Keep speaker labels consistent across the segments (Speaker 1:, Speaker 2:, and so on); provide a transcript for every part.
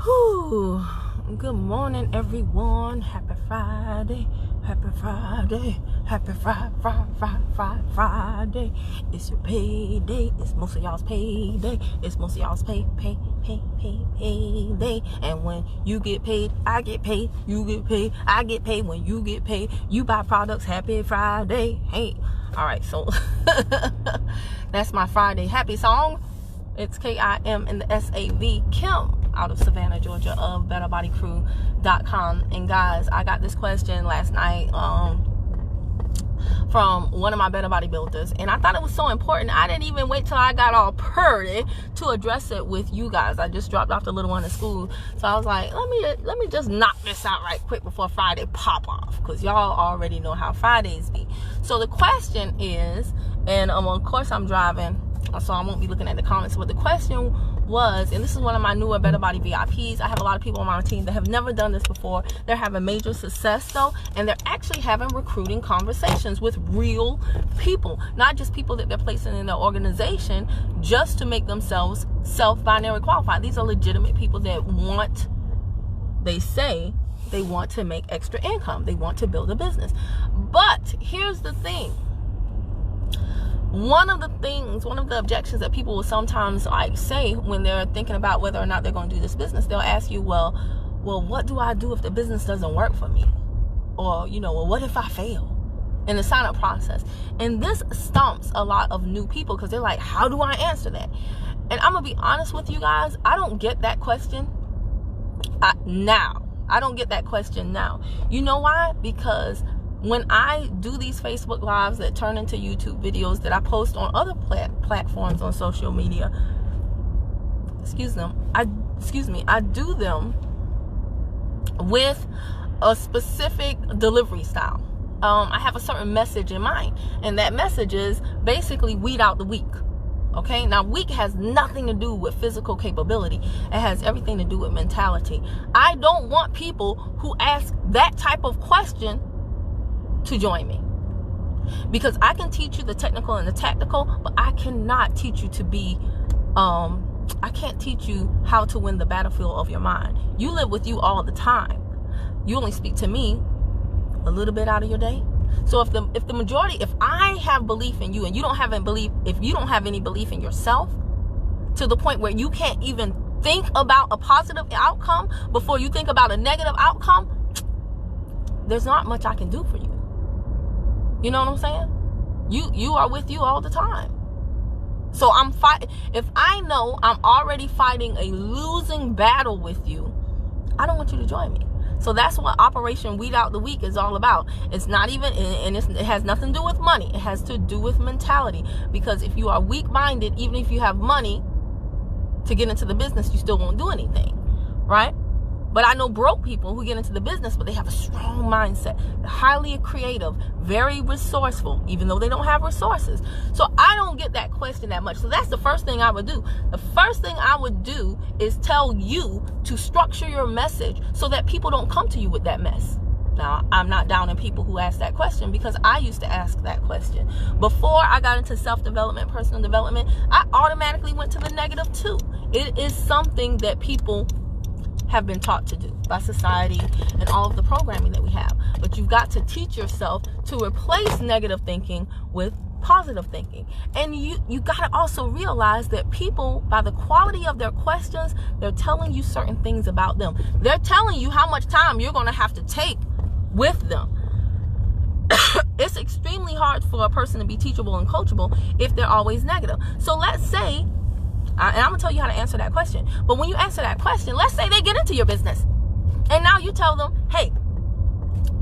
Speaker 1: Whew. Good morning, everyone. Happy Friday. Happy Friday. Happy Friday. It's your payday. It's most of y'all's payday. It's most of y'all's payday. And when you get paid, I get paid. You get paid. I get paid. When you get paid, you buy products. Happy Friday. Hey. All right. So that's my Friday happy song. It's Kim in the SAV, Kim, out of Savannah, Georgia, of BetterBodyCrew.com. And guys, I got this question last night from one of my Better Body builders, and I thought it was so important. I didn't even wait till I got all purdy to address it with you guys. I just dropped off the little one at school, so I was like, let me just knock this out right quick before Friday pop off, because y'all already know how Fridays be. So the question is, and of course I'm driving, so I won't be looking at the comments, but the question was, and this is one of my newer Better Body VIPs. I have a lot of people on my team that have never done this before. They're having major success though, and they're actually having recruiting conversations with real people, not just people that they're placing in their organization just to make themselves self-binary qualified. These are legitimate people that they say they want to make extra income. They want to build a business. But here's the thing. One of the objections that people will sometimes say when they're thinking about whether or not they're going to do this business, they'll ask you, well, what do I do if the business doesn't work for me? Or, well, what if I fail in the sign-up process? And this stumps a lot of new people because they're like, how do I answer that? And I'm going to be honest with you guys, I don't get that question now. I don't get that question now. You know why? Because when I do these Facebook Lives that turn into YouTube videos that I post on other platforms on social media, I do them with a specific delivery style. I have a certain message in mind, and that message is basically weed out the weak. Okay, now weak has nothing to do with physical capability. It has everything to do with mentality. I don't want people who ask that type of question to join me, because I can teach you the technical and the tactical, but I cannot teach you to be I can't teach you how to win the battlefield of your mind. You live with you all the time. You only speak to me a little bit out of your day. So if I have belief in you and if you don't have any belief in yourself, to the point where you can't even think about a positive outcome before you think about a negative outcome, there's not much I can do for you. You know what I'm saying? You are with you all the time. So I'm fighting. If I know I'm already fighting a losing battle with you, I don't want you to join me. So that's what Operation Weed Out the Weak is all about. It's not even, and it has nothing to do with money. It has to do with mentality. Because if you are weak-minded, even if you have money to get into the business, you still won't do anything, right? But I know broke people who get into the business, but they have a strong mindset. They're highly creative, very resourceful, even though they don't have resources. So I don't get that question that much. So that's the first thing I would do. The first thing I would do is tell you to structure your message so that people don't come to you with that mess. Now, I'm not downing people who ask that question, because I used to ask that question. Before I got into self-development, personal development, I automatically went to the negative too. It is something that people have been taught to do by society and all of the programming that we have. But you've got to teach yourself to replace negative thinking with positive thinking. And you got to also realize that people, by the quality of their questions, they're telling you certain things about them. They're telling you how much time you're going to have to take with them. It's extremely hard for a person to be teachable and coachable if they're always negative. So let's say, and I'm going to tell you how to answer that question. But when you answer that question, let's say they get into your business. And now you tell them, hey,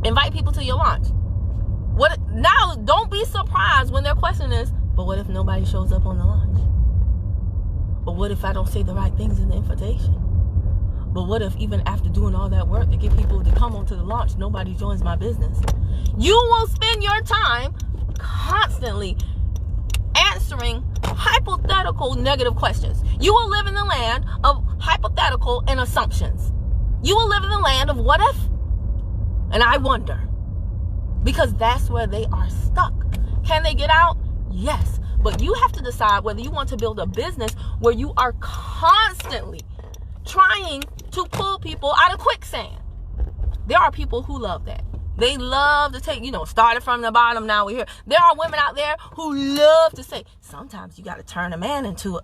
Speaker 1: invite people to your launch. Now, don't be surprised when their question is, but what if nobody shows up on the launch? But what if I don't say the right things in the invitation? But what if even after doing all that work to get people to come onto the launch, nobody joins my business? You will spend your time constantly answering hypothetical negative questions. You will live in the land of hypothetical and assumptions. You will live in the land of what if and I wonder, because that's where they are stuck. Can they get out? Yes, but you have to decide whether you want to build a business where you are constantly trying to pull people out of quicksand. There are people who love that. They love to take, started from the bottom, now we're here. There are women out there who love to say, sometimes you got to turn a man into,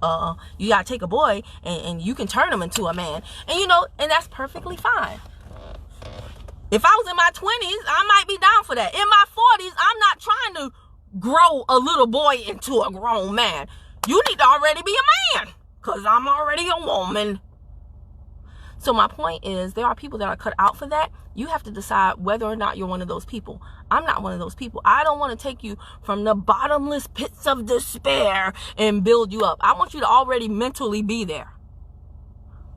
Speaker 1: you got to take a boy and you can turn him into a man. And, and that's perfectly fine. If I was in my 20s, I might be down for that. In my 40s, I'm not trying to grow a little boy into a grown man. You need to already be a man, because I'm already a woman. So my point is, there are people that are cut out for that. You have to decide whether or not you're one of those people. I'm not one of those people. I don't want to take you from the bottomless pits of despair and build you up. I want you to already mentally be there.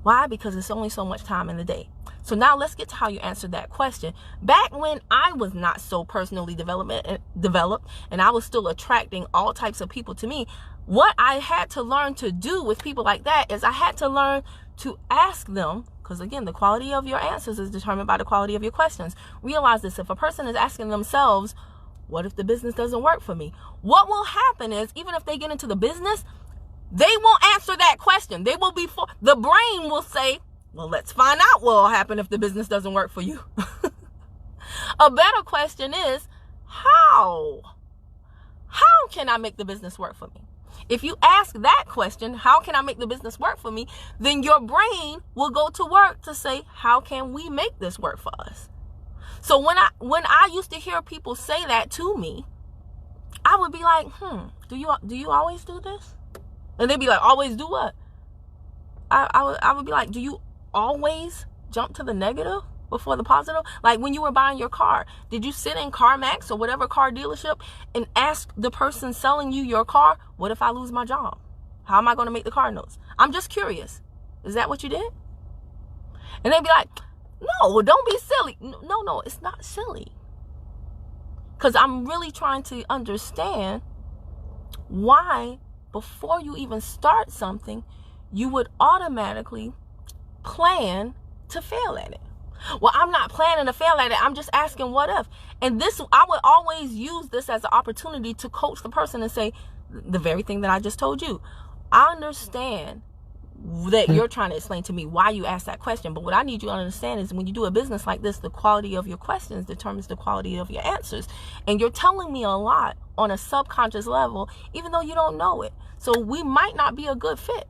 Speaker 1: Why? Because it's only so much time in the day. So now let's get to how you answered that question. Back when I was not so personally developed and I was still attracting all types of people to me, what I had to learn to do with people like that is I had to learn to ask them, because again, the quality of your answers is determined by the quality of your questions. Realize this: if a person is asking themselves, what if the business doesn't work for me? What will happen is, even if they get into the business, they won't answer that question. They will be the brain will say, well, let's find out what will happen if the business doesn't work for you. A better question is, how can I make the business work for me? If you ask that question, how can I make the business work for me? Then your brain will go to work to say, how can we make this work for us? So when I used to hear people say that to me, I would be like, do you always do this? And they'd be like, always do what? I would be like, do you always jump to the negative before the positive? Like when you were buying your car, did you sit in CarMax or whatever car dealership and ask the person selling you your car, what if I lose my job? How am I going to make the car notes? I'm just curious. Is that what you did? And they'd be like, no, don't be silly. No, it's not silly. Because I'm really trying to understand why before you even start something, you would automatically plan to fail at it. Well, I'm not planning to fail at it. I'm just asking what if. And this, I would always use this as an opportunity to coach the person and say the very thing that I just told you. I understand that you're trying to explain to me why you asked that question. But what I need you to understand is when you do a business like this, the quality of your questions determines the quality of your answers. And you're telling me a lot on a subconscious level, even though you don't know it. So we might not be a good fit.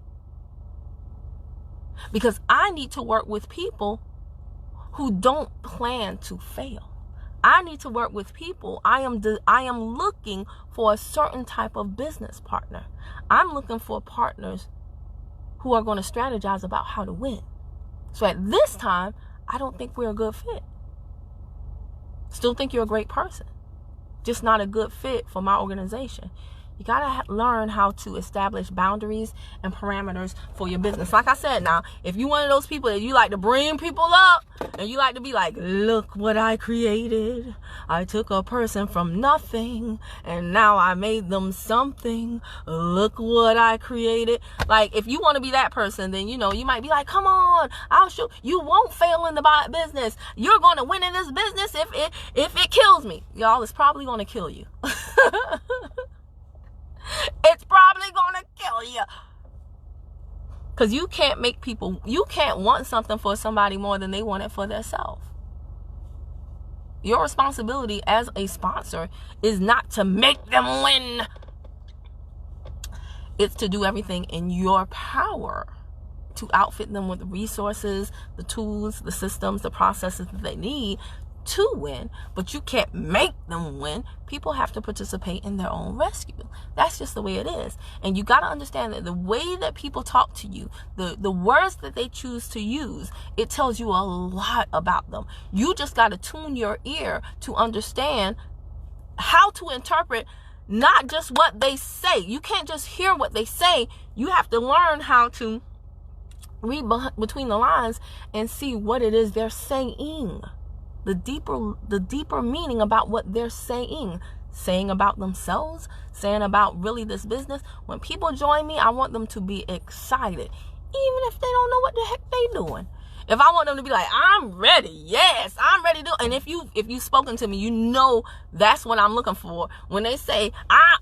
Speaker 1: Because I need to work with people who don't plan to fail. I need to work with people. I am looking for a certain type of business partner. I'm looking for partners who are going to strategize about how to win. So at this time, I don't think we're a good fit. Still think you're a great person, just not a good fit for my organization. You got to learn how to establish boundaries and parameters for your business. Like I said, now, if you're one of those people that you like to bring people up and you like to be like, look what I created. I took a person from nothing and now I made them something. Look what I created. Like, if you want to be that person, then, you might be like, come on, I'll show you. Won't fail in the business. You're going to win in this business if it kills me. Y'all, it's probably going to kill you. It's probably gonna kill you. Because you can't want something for somebody more than they want it for themselves. Your responsibility as a sponsor is not to make them win. It's to do everything in your power to outfit them with the resources, the tools, the systems, the processes that they need to win, but you can't make them win. People have to participate in their own rescue. That's just the way it is. And you got to understand that the way that people talk to you, the words that they choose to use, it tells you a lot about them. You just got to tune your ear to understand how to interpret not just what they say. You can't just hear what they say. You have to learn how to read between the lines and see what it is they're saying. The deeper meaning about what they're saying about themselves, saying about really this business. When people join me, I want them to be excited, even if they don't know what the heck they're doing. If I want them to be like, I'm ready, yes, I'm ready to, and if you've spoken to me, you know that's what I'm looking for. When they say, I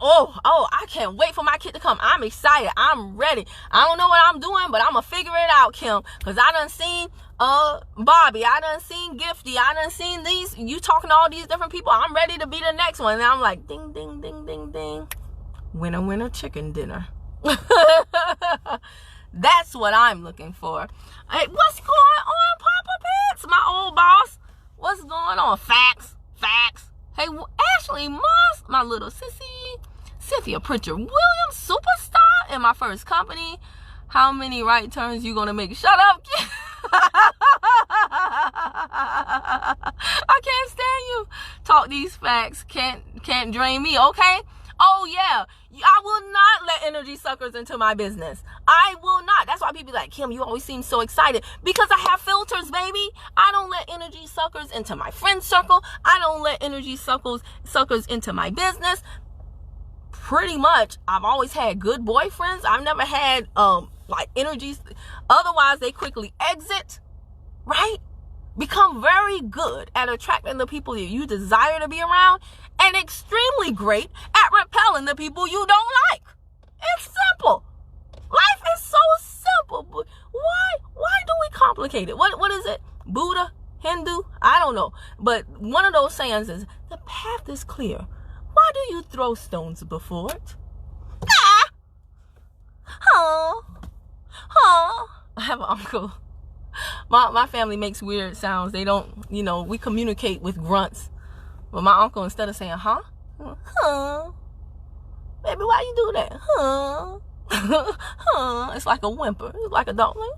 Speaker 1: can't wait for my kid to come. I'm excited. I'm ready. I don't know what I'm doing, but I'm gonna figure it out, Kim. Cause I done seen Bobby, I done seen Gifty, I done seen these, you talking to all these different people. I'm ready to be the next one. And I'm like, ding, ding, ding, ding, ding. Winner, winner, chicken dinner. That's what I'm looking for. Hey, what's going on, Papa Pets? My old boss. What's going on? Facts. Hey, Ashley Moss, my little sissy. Cynthia Pritchard Williams, superstar in my first company. How many right turns you gonna make? Shut up, kid. I can't stand you. Talk these facts. Can't drain me, okay? Oh yeah, I will not let energy suckers into my business. I will not. That's why people be like, Kim, you always seem so excited. Because I have filters, baby. I don't let energy suckers into my friend circle. I don't let energy suckers into my business. Pretty much, I've always had good boyfriends. I've never had like energies. Otherwise, they quickly exit, right? Become very good at attracting the people that you desire to be around, and extremely great at repelling the people you don't like. It's simple. Life is so simple. But why do we complicate it? What is it? Buddha? Hindu? I don't know. But one of those sayings is, the path is clear. Why do you throw stones before it? I have an uncle. My family makes weird sounds. They don't, we communicate with grunts. But my uncle, instead of saying, huh? Baby, why you do that? It's like a whimper. It's like a dog. Like,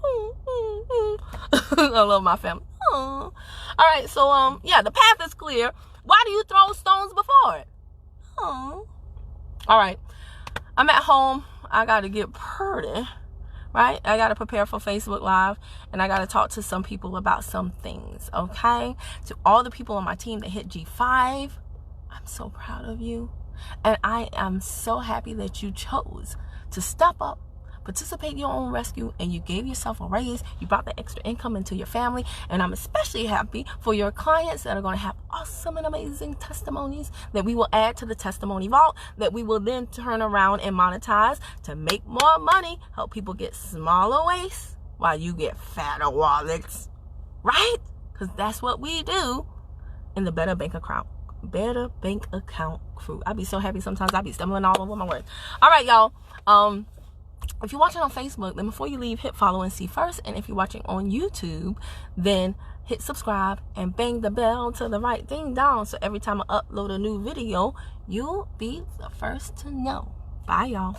Speaker 1: I love my family. All right, so, the path is clear. Why do you throw stones before it? All right. I'm at home. I got to get pretty. Right? I got to prepare for Facebook Live, and I got to talk to some people about some things, okay? To all the people on my team that hit G5, I'm so proud of you. And I am so happy that you chose to step up, participate in your own rescue, and you gave yourself a raise. You brought the extra income into your family. And I'm especially happy for your clients that are going to have awesome and amazing testimonies that we will add to the testimony vault, that we will then turn around and monetize to make more money, help people get smaller waists while you get fatter wallets, right? Because that's what we do in the Better Bank Account crew. I be so happy sometimes. I be stumbling all over my words. All right, y'all. If you're watching on Facebook, then before you leave, hit follow and see first. And if you're watching on YouTube, then hit subscribe and bang the bell to the right, ding dong, so every time I upload a new video, you'll be the first to know. Bye, y'all.